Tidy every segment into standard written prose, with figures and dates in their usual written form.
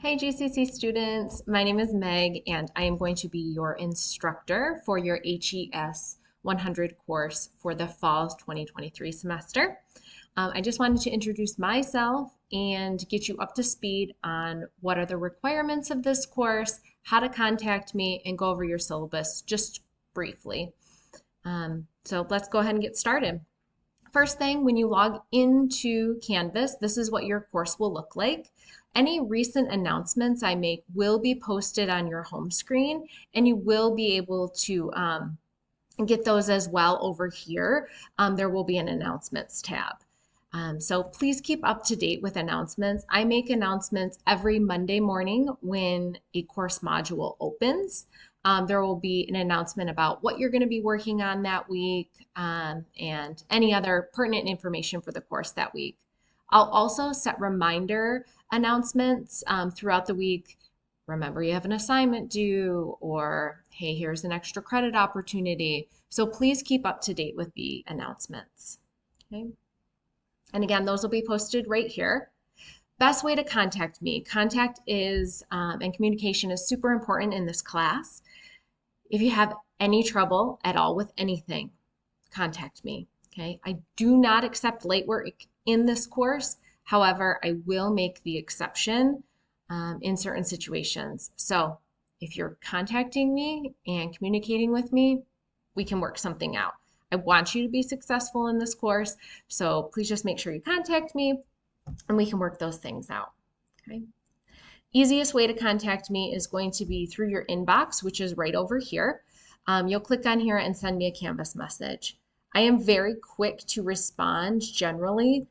Hey GCC students, my name is Meg and I am going to be your instructor for your HES 100 course for the fall 2023 semester. I just wanted to introduce myself and get you up to speed on what are the requirements of this course, how to contact me, and go over your syllabus just briefly. So let's go ahead and get started. First thing, when you log into Canvas, this is what your course will look like. Any recent announcements I make will be posted on your home screen, and you will be able to get those as well over here. There will be an announcements tab. So please keep up to date with announcements. I make announcements every Monday morning when a course module opens. There will be an announcement about what you're going to be working on that week and any other pertinent information for the course that week. I'll also set reminder announcements throughout the week. Remember, you have an assignment due, or hey, here's an extra credit opportunity. So please keep up to date with the announcements. Okay. And again, those will be posted right here. Best way to contact me. Contact is, and communication is super important in this class. If you have any trouble at all with anything, contact me, okay? I do not accept late work in this course. However, I will make the exception in certain situations. So if you're contacting me and communicating with me, we can work something out. I want you to be successful in this course, so please just make sure you contact me and we can work those things out, okay? Easiest way to contact me is going to be through your inbox, which is right over here. You'll click on here and send me a Canvas message. I am very quick to respond generally.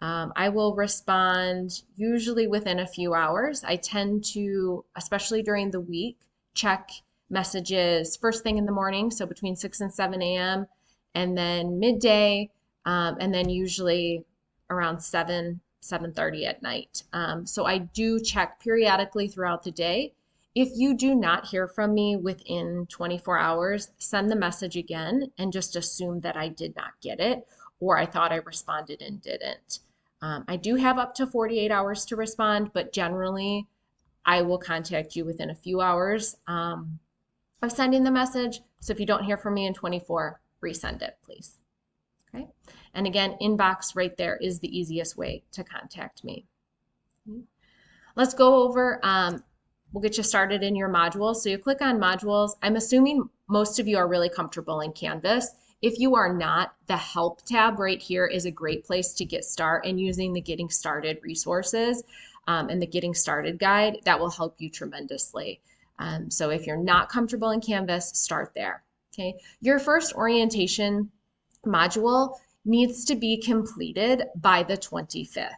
I will respond usually within a few hours. I tend to, especially during the week, check messages first thing in the morning, so between 6 and 7 a.m., and then midday, and then usually around 7:30 at night. So I do check periodically throughout the day. If you do not hear from me within 24 hours, send the message again and just assume that I did not get it or I thought I responded and didn't. I do have up to 48 hours to respond, but generally I will contact you within a few hours of sending the message. So if you don't hear from me in 24, resend it, please. Okay. And again, inbox right there is the easiest way to contact me. Let's go over, we'll get you started in your modules. So you click on modules. I'm assuming most of you are really comfortable in Canvas. If you are not, the help tab right here is a great place to get started, and using the getting started resources and the getting started guide, that will help you tremendously. So if you're not comfortable in Canvas, start there. Okay. Your first orientation module needs to be completed by the 25th.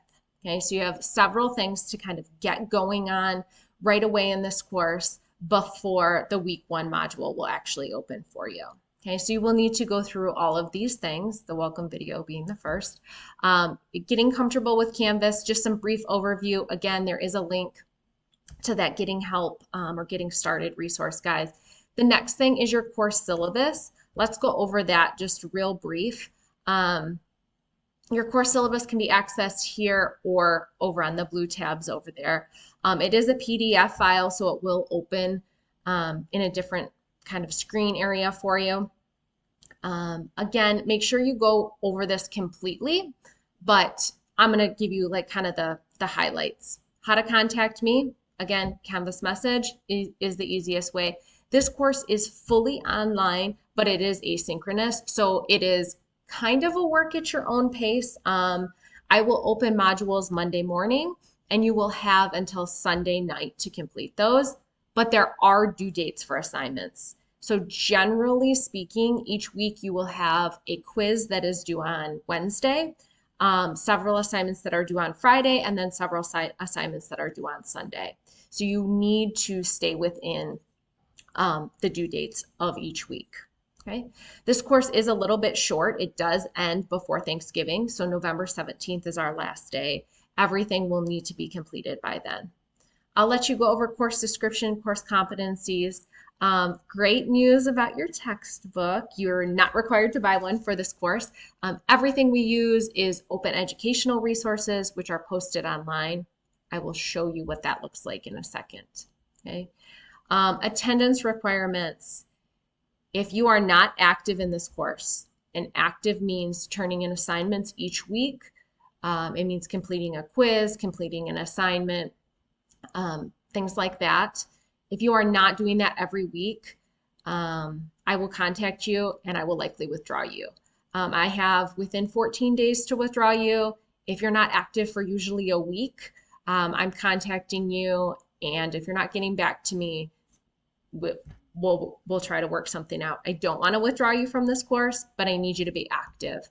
Okay, so you have several things to kind of get going on right away in this course before the week 1 module will actually open for you. Okay, so you will need to go through all of these things, the welcome video being the first. Getting comfortable with Canvas, just some brief overview. Again, there is a link to that getting help or getting started resource guide. The next thing is your course syllabus. Let's go over that just real brief. Your course syllabus can be accessed here or over on the blue tabs over there. It is a PDF file, so it will open in a different kind of screen area for you. Again, make sure you go over this completely, but I'm going to give you like kind of the highlights. How to contact me. Again, Canvas message is the easiest way. This course is fully online, but it is asynchronous, so it is kind of a work at your own pace. I will open modules Monday morning, and you will have until Sunday night to complete those, but there are due dates for assignments. So generally speaking, each week you will have a quiz that is due on Wednesday, several assignments that are due on Friday, and then several assignments that are due on Sunday. So you need to stay within the due dates of each week. Okay, this course is a little bit short. It does end before Thanksgiving, so November 17th is our last day. Everything will need to be completed by then. I'll let you go over course description, course competencies. Great news about your textbook. You're not required to buy one for this course. Everything we use is open educational resources, which are posted online. I will show you what that looks like in a second. Okay. Attendance requirements. If you are not active in this course, and active means turning in assignments each week, it means completing a quiz, completing an assignment, things like that. If you are not doing that every week, I will contact you and I will likely withdraw you. I have within 14 days to withdraw you. If you're not active for usually a week, I'm contacting you, and if you're not getting back to me, we'll try to work something out. I don't want to withdraw you from this course, but I need you to be active.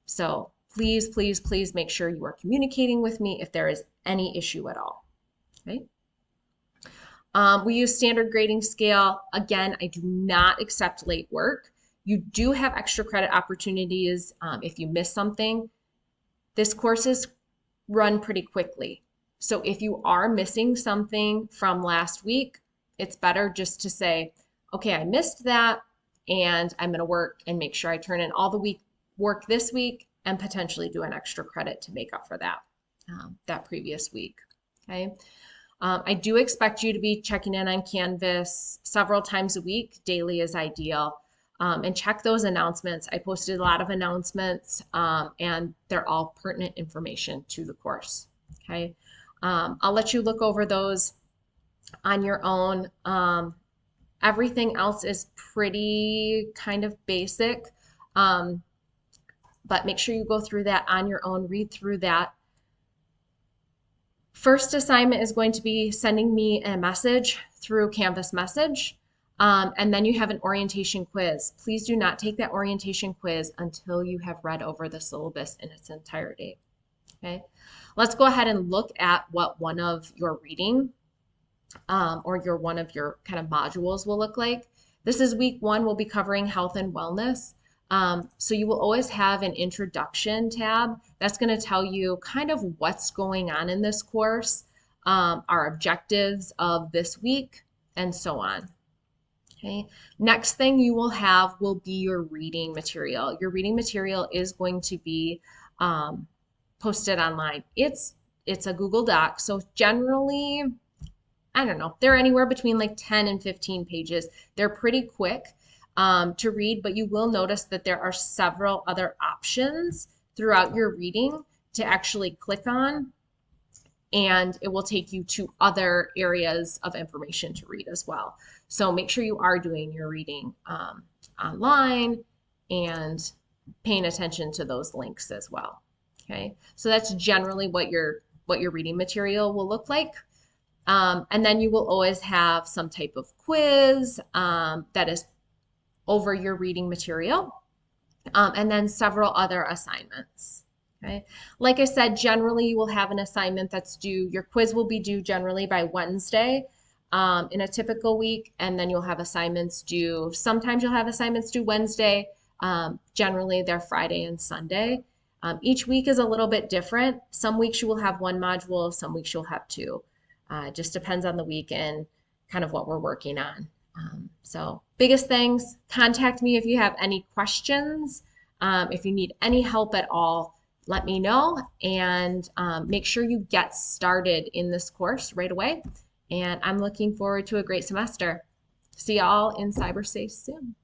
So please, please, please make sure you are communicating with me if there is any issue at all. Okay. We use standard grading scale. Again, I do not accept late work. You do have extra credit opportunities if you miss something. This course is run pretty quickly. So if you are missing something from last week, it's better just to say, okay, I missed that, and I'm going to work and make sure I turn in all the work this week and potentially do an extra credit to make up for that previous week. Okay. I do expect you to be checking in on Canvas several times a week. Daily is ideal. And check those announcements. I posted a lot of announcements, and they're all pertinent information to the course. Okay. I'll let you look over those on your own. Everything else is pretty kind of basic, but make sure you go through that on your own, read through that. First assignment is going to be sending me a message through Canvas message, and then you have an orientation quiz. Please do not take that orientation quiz until you have read over the syllabus in its entirety. Okay, let's go ahead and look at what one of your reading or one of your kind of modules will look like. This is week 1. We'll be covering health and wellness. So you will always have an introduction tab that's going to tell you kind of what's going on in this course, our objectives of this week, and so on. Okay. Next thing you will have will be your reading material. Your reading material is going to be posted online. It's a Google Doc, so generally, I don't know, they're anywhere between like 10 and 15 pages. They're pretty quick to read, but you will notice that there are several other options throughout your reading to actually click on, and it will take you to other areas of information to read as well. So make sure you are doing your reading online and paying attention to those links as well. Okay, so that's generally what your reading material will look like. And then you will always have some type of quiz that is over your reading material, and then several other assignments. Okay, like I said, generally you will have an assignment that's due. Your quiz will be due generally by Wednesday in a typical week, and then you'll have assignments due. Sometimes you'll have assignments due Wednesday. Generally they're Friday and Sunday. Each week is a little bit different. Some weeks you will have 1 module, some weeks you'll have 2. It just depends on the week and kind of what we're working on. So biggest things, contact me if you have any questions. If you need any help at all, let me know, and make sure you get started in this course right away. And I'm looking forward to a great semester. See y'all in cyberspace soon.